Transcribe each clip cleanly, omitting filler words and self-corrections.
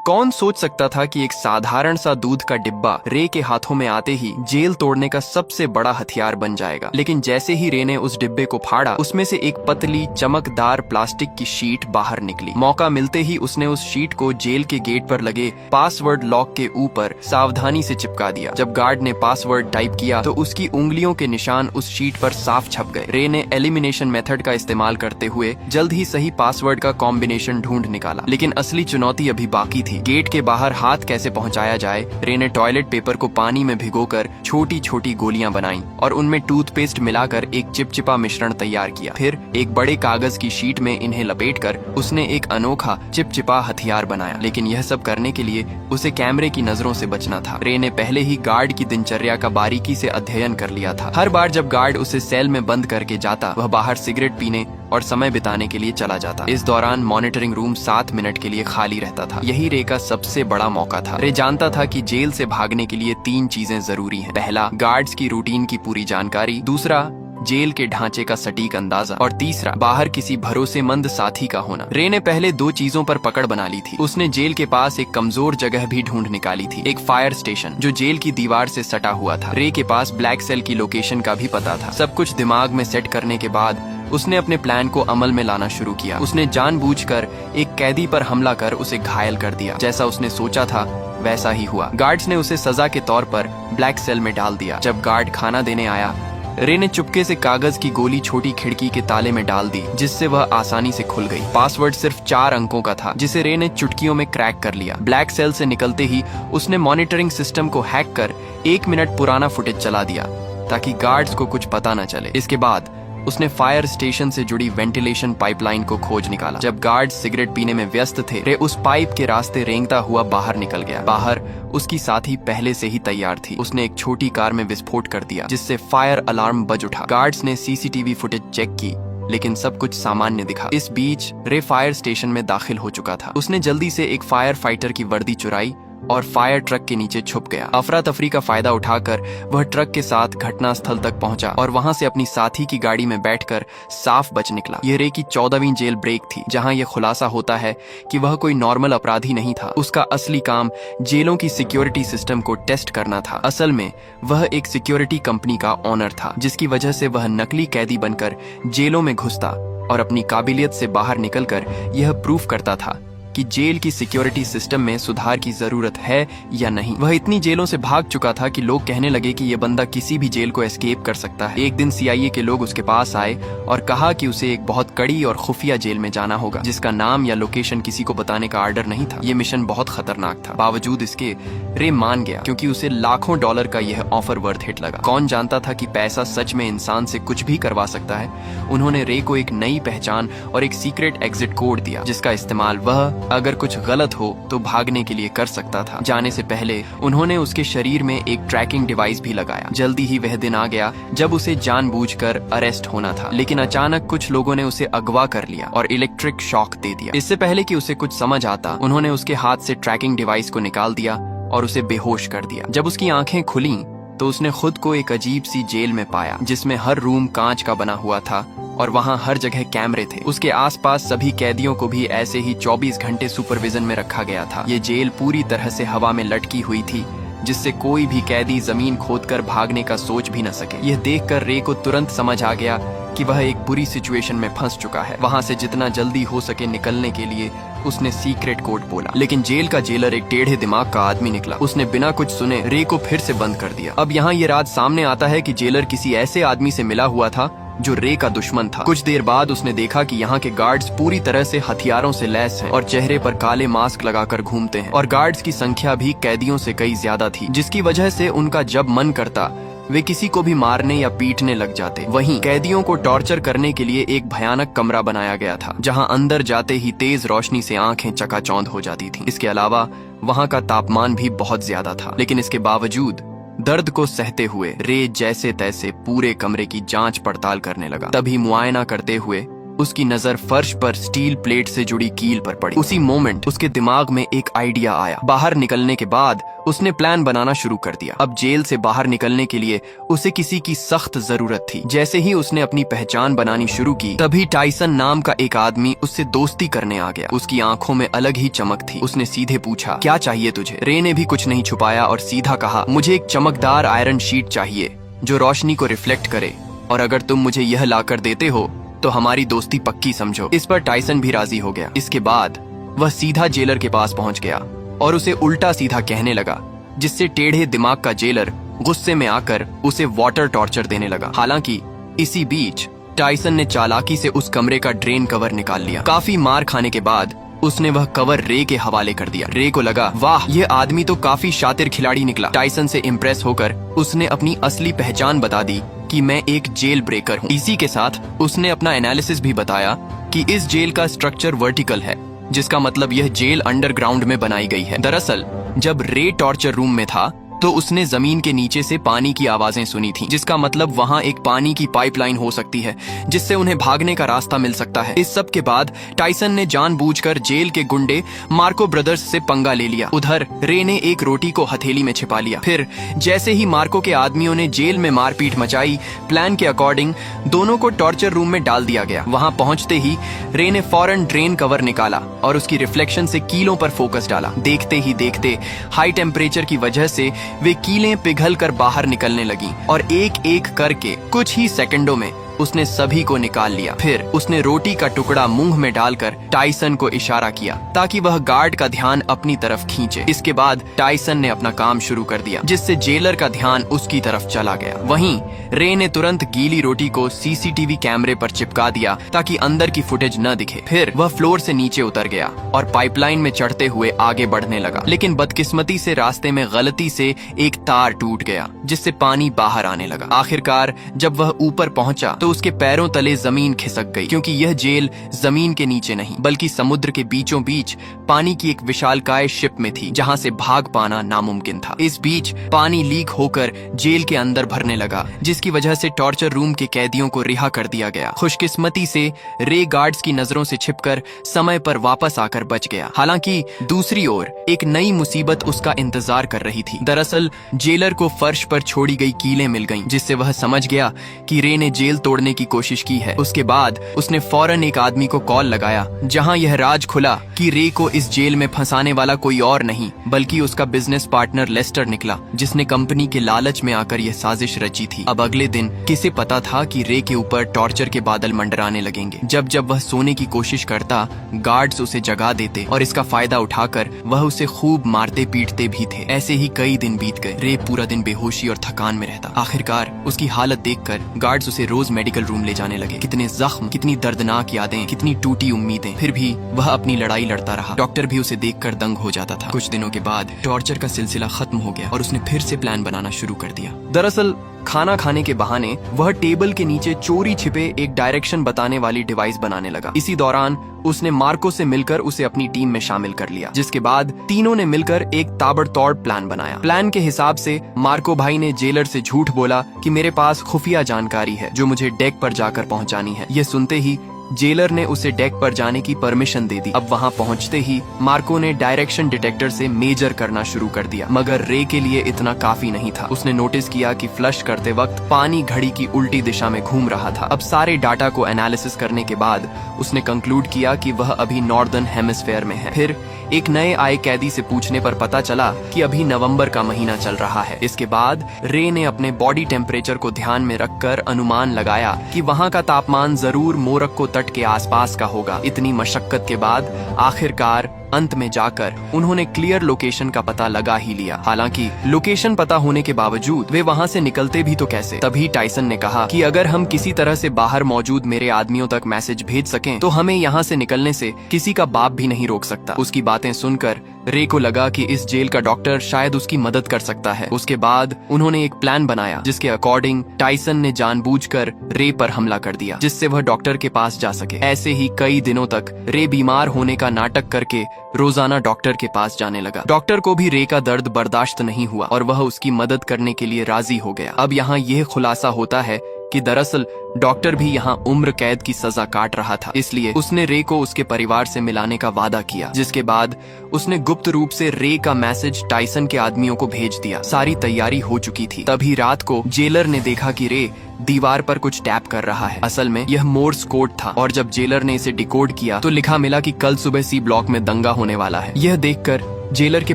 कौन सोच सकता था कि एक साधारण सा दूध का डिब्बा रे के हाथों में आते ही जेल तोड़ने का सबसे बड़ा हथियार बन जाएगा। लेकिन जैसे ही रे ने उस डिब्बे को फाड़ा, उसमें से एक पतली चमकदार प्लास्टिक की शीट बाहर निकली। मौका मिलते ही उसने उस शीट को जेल के गेट पर लगे पासवर्ड लॉक के ऊपर सावधानी से चिपका दिया। जब गार्ड ने पासवर्ड टाइप किया तो उसकी उंगलियों के निशान उस शीट पर साफ छप गए। रे ने एलिमिनेशन मेथड का इस्तेमाल करते हुए जल्द ही सही पासवर्ड का कॉम्बिनेशन ढूंढ निकाला। लेकिन असली चुनौती अभी बाकी थी। गेट के बाहर हाथ कैसे पहुंचाया जाए। रे ने टॉयलेट पेपर को पानी में भिगोकर छोटी छोटी गोलियां बनाई और उनमें टूथपेस्ट मिलाकर एक चिपचिपा मिश्रण तैयार किया। फिर एक बड़े कागज की शीट में इन्हें लपेटकर उसने एक अनोखा चिपचिपा हथियार बनाया। लेकिन यह सब करने के लिए उसे कैमरे की नजरों से बचना था। रे ने पहले ही गार्ड की दिनचर्या का बारीकी से अध्ययन कर लिया था। हर बार जब गार्ड उसे सेल में बंद करके जाता, वह बाहर सिगरेट पीने और समय बिताने के लिए चला जाता। इस दौरान मॉनिटरिंग रूम 7 मिनट के लिए खाली रहता था। यही रे का सबसे बड़ा मौका था। रे जानता था कि जेल से भागने के लिए 3 चीजें जरूरी हैं। पहला, गार्ड्स की रूटीन की पूरी जानकारी। दूसरा, जेल के ढांचे का सटीक अंदाजा। और तीसरा, बाहर किसी भरोसेमंद साथी का होना। रे ने पहले 2 चीजों पर पकड़ बना ली थी। उसने जेल के पास एक कमजोर जगह भी ढूंढ निकाली थी, एक फायर स्टेशन जो जेल की दीवार से सटा हुआ था। रे के पास ब्लैक सेल की लोकेशन का भी पता था। सब कुछ दिमाग में सेट करने के बाद उसने अपने प्लान को अमल में लाना शुरू किया। उसने जानबूझकर एक कैदी पर हमला कर उसे घायल कर दिया। जैसा उसने सोचा था वैसा ही हुआ। गार्ड्स ने उसे सजा के तौर पर ब्लैक सेल में डाल दिया। जब गार्ड खाना देने आया, रे ने चुपके से कागज की गोली छोटी खिड़की के ताले में डाल दी, जिससे वह आसानी से खुल गई। पासवर्ड सिर्फ 4 अंकों का था, जिसे रे ने चुटकियों में क्रैक कर लिया। ब्लैक सेल से निकलते ही उसने मॉनिटरिंग सिस्टम को हैक कर 1 मिनट पुराना फुटेज चला दिया ताकि गार्ड्स को कुछ पता न चले। इसके बाद उसने फायर स्टेशन से जुड़ी वेंटिलेशन पाइपलाइन को खोज निकाला। जब गार्ड्स सिगरेट पीने में व्यस्त थे, रे उस पाइप के रास्ते रेंगता हुआ बाहर निकल गया। बाहर उसकी साथी पहले से ही तैयार थी। उसने एक छोटी कार में विस्फोट कर दिया, जिससे फायर अलार्म बज उठा। गार्ड्स ने सीसीटीवी फुटेज चेक की, लेकिन सब कुछ सामान्य दिखा। इस बीच रे फायर स्टेशन में दाखिल हो चुका था। उसने जल्दी से एक फायर फाइटर की वर्दी चुराई और फायर ट्रक के नीचे छुप गया। अफरा तफरी का फायदा उठाकर वह ट्रक के साथ घटनास्थल तक पहुंचा और वहां से अपनी साथी की गाड़ी में बैठकर साफ बच निकला। यह रे की 14वीं जेल ब्रेक थी, जहां यह खुलासा होता है कि वह कोई नॉर्मल अपराधी नहीं था। उसका असली काम जेलों की सिक्योरिटी सिस्टम को टेस्ट करना था। असल में वह एक सिक्योरिटी कंपनी का ओनर था, जिसकी वजह से वह नकली कैदी बनकर जेलों में घुसता और अपनी काबिलियत से बाहर निकलकर यह प्रूफ करता था कि जेल की सिक्योरिटी सिस्टम में सुधार की जरूरत है या नहीं। वह इतनी जेलों से भाग चुका था कि लोग कहने लगे कि यह बंदा किसी भी जेल को एस्केप कर सकता है। एक दिन सीआईए के लोग उसके पास आए और कहा कि उसे एक बहुत कड़ी और खुफिया जेल में जाना होगा, जिसका नाम या लोकेशन किसी को बताने का आर्डर नहीं था। ये मिशन बहुत खतरनाक था। बावजूद इसके रे मान गया, क्योंकि उसे लाखों डॉलर का यह ऑफर वर्थ इट लगा। कौन जानता था कि पैसा सच में इंसान से कुछ भी करवा सकता है। उन्होंने रे को एक नई पहचान और एक सीक्रेट एग्जिट कोड दिया, जिसका इस्तेमाल वह अगर कुछ गलत हो तो भागने के लिए कर सकता था। जाने से पहले उन्होंने उसके शरीर में एक ट्रैकिंग डिवाइस भी लगाया। जल्दी ही वह दिन आ गया जब उसे जानबूझकर अरेस्ट होना था, लेकिन अचानक कुछ लोगों ने उसे अगवा कर लिया और इलेक्ट्रिक शॉक दे दिया। इससे पहले कि उसे कुछ समझ आता, उन्होंने उसके हाथ से ट्रैकिंग डिवाइस को निकाल दिया और उसे बेहोश कर दिया। जब उसकी आंखें खुली तो उसने खुद को एक अजीब सी जेल में पाया, जिसमें हर रूम कांच का बना हुआ था और वहाँ हर जगह कैमरे थे। उसके आसपास सभी कैदियों को भी ऐसे ही 24 घंटे सुपरविजन में रखा गया था। ये जेल पूरी तरह से हवा में लटकी हुई थी, जिससे कोई भी कैदी जमीन खोदकर भागने का सोच भी न सके। यह देखकर रे को तुरंत समझ आ गया कि वह एक बुरी सिचुएशन में फंस चुका है। वहां से जितना जल्दी हो सके निकलने के लिए उसने सीक्रेट कोड बोला, लेकिन जेल का जेलर एक टेढ़े दिमाग का आदमी निकला। उसने बिना कुछ सुने रे को फिर से बंद कर दिया। अब यहाँ ये राज सामने आता है कि जेलर किसी ऐसे आदमी से मिला हुआ था जो रे का दुश्मन था। कुछ देर बाद उसने देखा कि यहाँ के गार्ड्स पूरी तरह से हथियारों से लैस हैं और चेहरे पर काले मास्क लगाकर घूमते हैं, और गार्ड्स की संख्या भी कैदियों से कई ज्यादा थी, जिसकी वजह से उनका जब मन करता वे किसी को भी मारने या पीटने लग जाते। वहीं कैदियों को टॉर्चर करने के लिए एक भयानक कमरा बनाया गया था, जहां अंदर जाते ही तेज रोशनी से आंखें चकाचौंध हो जाती थीं। इसके अलावा वहां का तापमान भी बहुत ज्यादा था, लेकिन इसके बावजूद दर्द को सहते हुए रे जैसे तैसे पूरे कमरे की जांच पड़ताल करने लगा। तभी मुआयना करते हुए उसकी नजर फर्श पर स्टील प्लेट से जुड़ी कील पर पड़ी। उसी मोमेंट उसके दिमाग में एक आइडिया आया। बाहर निकलने के बाद उसने प्लान बनाना शुरू कर दिया। अब जेल से बाहर निकलने के लिए उसे किसी की सख्त जरूरत थी। जैसे ही उसने अपनी पहचान बनानी शुरू की, तभी टाइसन नाम का एक आदमी उससे दोस्ती करने आ गया। उसकी आंखों में अलग ही चमक थी। उसने सीधे पूछा, क्या चाहिए तुझे? रे ने भी कुछ नहीं छुपाया और सीधा कहा, मुझे एक चमकदार आयरन शीट चाहिए जो रोशनी को रिफ्लेक्ट करे, और अगर तुम मुझे यह लाकर देते हो तो हमारी दोस्ती पक्की समझो। इस पर टाइसन भी राजी हो गया। इसके बाद वह सीधा जेलर के पास पहुंच गया और उसे उल्टा सीधा कहने लगा, जिससे टेढ़े दिमाग का जेलर गुस्से में आकर उसे वाटर टॉर्चर देने लगा। हालांकि इसी बीच टाइसन ने चालाकी से उस कमरे का ड्रेन कवर निकाल लिया। काफी मार खाने के बाद उसने वह कवर रे के हवाले कर दिया। रे को लगा, वाह, यह आदमी तो काफी शातिर खिलाड़ी निकला। टाइसन से इम्प्रेस होकर उसने अपनी असली पहचान बता दी कि मैं एक जेल ब्रेकर हूँ। इसी के साथ उसने अपना एनालिसिस भी बताया कि इस जेल का स्ट्रक्चर वर्टिकल है, जिसका मतलब यह जेल अंडरग्राउंड में बनाई गई है। दरअसल जब रे टॉर्चर रूम में था तो उसने जमीन के नीचे से पानी की आवाजें सुनी थी, जिसका मतलब वहां एक पानी की पाइपलाइन हो सकती है जिससे उन्हें भागने का रास्ता मिल सकता है। इस सब के बाद टाइसन ने जानबूझकर जेल के गुंडे मार्को ब्रदर्स से पंगा ले लिया। उधर रे ने एक रोटी को हथेली में छिपा लिया। फिर जैसे ही मार्को के आदमियों ने जेल में मारपीट मचाई, प्लान के अकॉर्डिंग दोनों को टॉर्चर रूम में डाल दिया गया। वहां पहुंचते ही रे ने फौरन ड्रेन कवर निकाला और उसकी रिफ्लेक्शन से कीलों पर फोकस डाला। देखते ही देखते हाई टेम्परेचर की वजह से वे कीलें पिघल कर बाहर निकलने लगी और एक एक करके कुछ ही सेकंडों में उसने सभी को निकाल लिया। फिर उसने रोटी का टुकड़ा मुंह में डालकर टाइसन को इशारा किया ताकि वह गार्ड का ध्यान अपनी तरफ खींचे। इसके बाद टाइसन ने अपना काम शुरू कर दिया, जिससे जेलर का ध्यान उसकी तरफ चला गया। वहीं रे ने तुरंत गीली रोटी को सीसीटीवी कैमरे पर चिपका दिया ताकि अंदर की फुटेज न दिखे। फिर वह फ्लोर से नीचे उतर गया और पाइपलाइन में चढ़ते हुए आगे बढ़ने लगा, लेकिन बदकिस्मती से रास्ते में गलती से एक तार टूट गया, जिससे पानी बाहर आने लगा। आखिरकार जब वह ऊपर पहुंचा तो उसके पैरों तले जमीन खिसक गई, क्योंकि यह जेल जमीन के नीचे नहीं बल्कि समुद्र के बीचों बीच पानी की एक विशालकाय शिप में थी, जहां से भाग पाना नामुमकिन था। इस बीच पानी लीक होकर जेल के अंदर भरने लगा, जिसकी वजह से टॉर्चर रूम के कैदियों को रिहा कर दिया गया। खुशकिस्मती से रे गार्ड्स की नजरों से छिपकर समय पर वापस आकर बच गया। हालांकि दूसरी ओर एक नई मुसीबत उसका इंतजार कर रही थी। दरअसल जेलर को फर्श पर छोड़ी गई कीलें मिल गईं, जिससे वह समझ गया कि रे ने जेल तोड़ने की कोशिश की है। उसके बाद उसने फौरन एक आदमी को कॉल लगाया, जहां यह राज खुला कि रे को इस जेल में फंसाने वाला कोई और नहीं बल्कि उसका बिजनेस पार्टनर लेस्टर निकला, जिसने कंपनी के लालच में आकर यह साजिश रची थी। अब अगले दिन किसे पता था कि रे के ऊपर टॉर्चर के बादल मंडराने लगेंगे। जब जब वह सोने की कोशिश करता, गार्ड्स उसे जगा देते और इसका फायदा उठाकर वह उसे खूब मारते पीटते भी थे। ऐसे ही कई दिन बीत गए। रे पूरा दिन बेहोशी और थकान में रहता। आखिरकार उसकी हालत देखकर गार्ड्स उसे रोज मेडिकल रूम ले जाने लगे। कितने जख्म, कितनी दर्दनाक यादें, कितनी टूटी उम्मीदें, फिर भी वह अपनी लड़ाई लड़ता रहा। डॉक्टर भी उसे देखकर दंग हो जाता था। कुछ दिनों के बाद टॉर्चर का सिलसिला खत्म हो गया और उसने फिर से प्लान बनाना शुरू कर दिया। दरअसल खाना खाने के बहाने वह टेबल के नीचे चोरी छिपे एक डायरेक्शन बताने वाली डिवाइस बनाने लगा। इसी दौरान उसने मार्को से मिलकर उसे अपनी टीम में शामिल कर लिया, जिसके बाद तीनों ने मिलकर एक ताबड़तोड़ प्लान बनाया। प्लान के हिसाब से मार्को भाई ने जेलर से झूठ बोला कि मेरे पास खुफिया जानकारी है जो मुझे डेक पर जाकर पहुंचानी है। यह सुनते ही जेलर ने उसे डेक पर जाने की परमिशन दे दी। अब वहां पहुंचते ही मार्को ने डायरेक्शन डिटेक्टर से मेजर करना शुरू कर दिया, मगर रे के लिए इतना काफी नहीं था। उसने नोटिस किया कि फ्लश करते वक्त पानी घड़ी की उल्टी दिशा में घूम रहा था। अब सारे डाटा को एनालिसिस करने के बाद उसने कंक्लूड किया कि वह अभी नॉर्दर्न हेमिस्फेयर में है। फिर एक नए आए कैदी से पूछने पर पता चला कि अभी नवंबर का महीना चल रहा है। इसके बाद रे ने अपने बॉडी टेम्परेचर को ध्यान में रखकर अनुमान लगाया कि वहां का तापमान जरूर मोरक्को तट के आसपास का होगा। इतनी मशक्कत के बाद आखिरकार अंत में जाकर उन्होंने क्लियर लोकेशन का पता लगा ही लिया। हालांकि लोकेशन पता होने के बावजूद वे वहां से निकलते भी तो कैसे। तभी टाइसन ने कहा कि अगर हम किसी तरह से बाहर मौजूद मेरे आदमियों तक मैसेज भेज सकें तो हमें यहाँ से निकलने से किसी का बाप भी नहीं रोक सकता। उसकी बातें सुनकर रे को लगा कि इस जेल का डॉक्टर शायद उसकी मदद कर सकता है। उसके बाद उन्होंने एक प्लान बनाया, जिसके अकॉर्डिंग टाइसन ने जानबूझकर रे पर हमला कर दिया, जिससे वह डॉक्टर के पास जा सके। ऐसे ही कई दिनों तक रे बीमार होने का नाटक करके रोजाना डॉक्टर के पास जाने लगा। डॉक्टर को भी रे का दर्द बर्दाश्त नहीं हुआ और वह उसकी मदद करने के लिए राजी हो गया। अब यहाँ यह खुलासा होता है कि दरअसल डॉक्टर भी यहाँ उम्र कैद की सजा काट रहा था, इसलिए उसने रे को उसके परिवार से मिलाने का वादा किया। जिसके बाद उसने गुप्त रूप से रे का मैसेज टाइसन के आदमियों को भेज दिया। सारी तैयारी हो चुकी थी। तभी रात को जेलर ने देखा कि रे दीवार पर कुछ टैप कर रहा है। असल में यह मोर्स कोड था, और जब जेलर ने इसे डिकोड किया तो लिखा मिला कि कल सुबह सी ब्लॉक में दंगा होने वाला है। यह देखकर जेलर के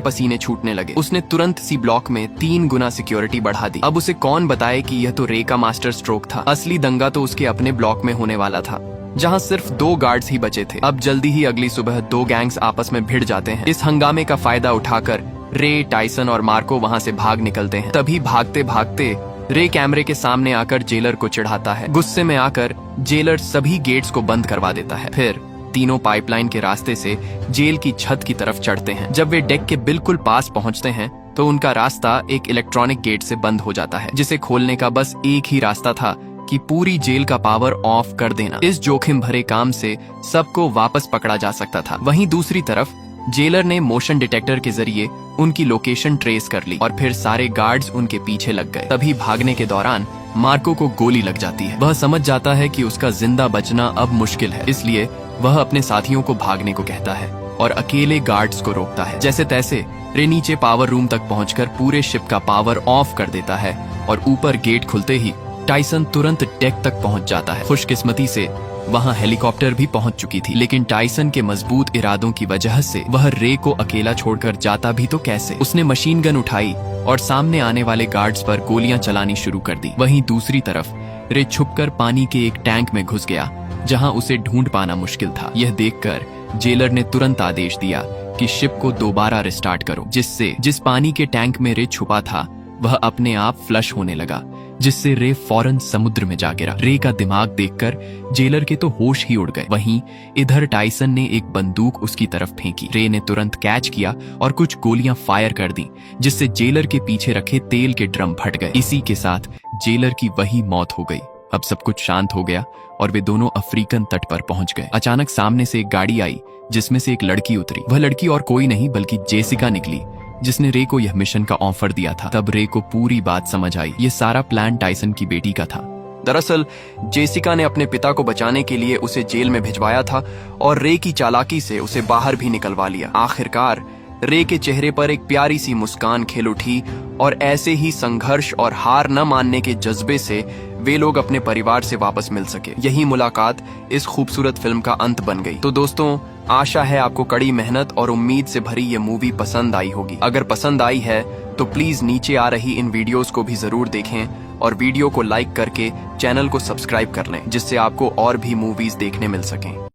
पसीने छूटने लगे। उसने तुरंत सी ब्लॉक में 3 गुना सिक्योरिटी बढ़ा दी। अब उसे कौन बताए कि यह तो रे का मास्टर स्ट्रोक था। असली दंगा तो उसके अपने ब्लॉक में होने वाला था, जहां सिर्फ 2 गार्ड्स ही बचे थे। अब जल्दी ही अगली सुबह 2 गैंग्स आपस में भिड़ जाते हैं। इस हंगामे का फायदा उठाकर रे, टाइसन और मार्को वहां से भाग निकलते हैं। तभी भागते भागते रे कैमरे के सामने आकर जेलर को चिढ़ाता है। गुस्से में आकर जेलर सभी गेट्स को बंद करवा देता है। फिर तीनों पाइपलाइन के रास्ते से जेल की छत की तरफ चढ़ते हैं। जब वे डेक के बिल्कुल पास पहुंचते हैं तो उनका रास्ता एक इलेक्ट्रॉनिक गेट से बंद हो जाता है, जिसे खोलने का बस एक ही रास्ता था कि पूरी जेल का पावर ऑफ कर देना। इस जोखिम भरे काम से सबको वापस पकड़ा जा सकता था। वहीं दूसरी तरफ जेलर ने मोशन डिटेक्टर के जरिए उनकी लोकेशन ट्रेस कर ली और फिर सारे गार्ड्स उनके पीछे लग गए। तभी भागने के दौरान मार्को को गोली लग जाती है। वह समझ जाता है कि उसका जिंदा बचना अब मुश्किल है, इसलिए वह अपने साथियों को भागने को कहता है और अकेले गार्ड्स को रोकता है। जैसे तैसे रे नीचे पावर रूम तक पहुंचकर पूरे शिप का पावर ऑफ कर देता है और ऊपर गेट खुलते ही टाइसन तुरंत डेक तक पहुंच जाता है। खुशकिस्मती से वहां हेलीकॉप्टर भी पहुंच चुकी थी, लेकिन टाइसन के मजबूत इरादों की वजह से वह रे को अकेला छोड़कर जाता भी तो कैसे। उसने मशीन गन उठाई और सामने आने वाले गार्ड्स पर गोलियां चलानी शुरू कर दी। वहीं दूसरी तरफ रे छुपकर पानी के एक टैंक में घुस गया, जहां उसे ढूंढ पाना मुश्किल था। यह देखकर जेलर ने तुरंत आदेश दिया कि शिप को दोबारा रिस्टार्ट करो, जिससे जिस पानी के टैंक में रे छुपा था वह अपने आप फ्लश होने लगा, जिससे रे फौरन समुद्र में जा गिरा। रे का दिमाग देखकर जेलर के तो होश ही उड़ गए। वहीं इधर टाइसन ने एक बंदूक उसकी तरफ फेंकी। रे ने तुरंत कैच किया और कुछ गोलियां फायर कर दी, जिससे जेलर के पीछे रखे तेल के ड्रम फट गए। इसी के साथ जेलर की वही मौत हो गई। अब सब कुछ शांत हो गया और वे दोनों अफ्रीकन तट पर पहुंच गए। अचानक सामने से एक गाड़ी आई, जिसमें से एक लड़की उतरी। वह लड़की और कोई नहीं बल्कि जेसिका निकली, जिसने रे को यह मिशन का ऑफर दिया था। तब रे को पूरी बात समझ आई। ये सारा प्लान टाइसन की बेटी का था। दरअसल जेसिका ने अपने पिता को बचाने के लिए उसे जेल में भिजवाया था और रे की चालाकी से उसे बाहर भी निकलवा लिया। आखिरकार रे के चेहरे पर एक प्यारी सी मुस्कान खिल उठी और ऐसे ही संघर्ष और हार न मानने के जज्बे से वे लोग अपने परिवार से वापस मिल सके। यही मुलाकात इस खूबसूरत फिल्म का अंत बन गई। तो दोस्तों, आशा है आपको कड़ी मेहनत और उम्मीद से भरी ये मूवी पसंद आई होगी। अगर पसंद आई है तो प्लीज नीचे आ रही इन वीडियोस को भी जरूर देखें और वीडियो को लाइक करके चैनल को सब्सक्राइब कर लें, जिससे आपको और भी मूवीज देखने मिल सकें।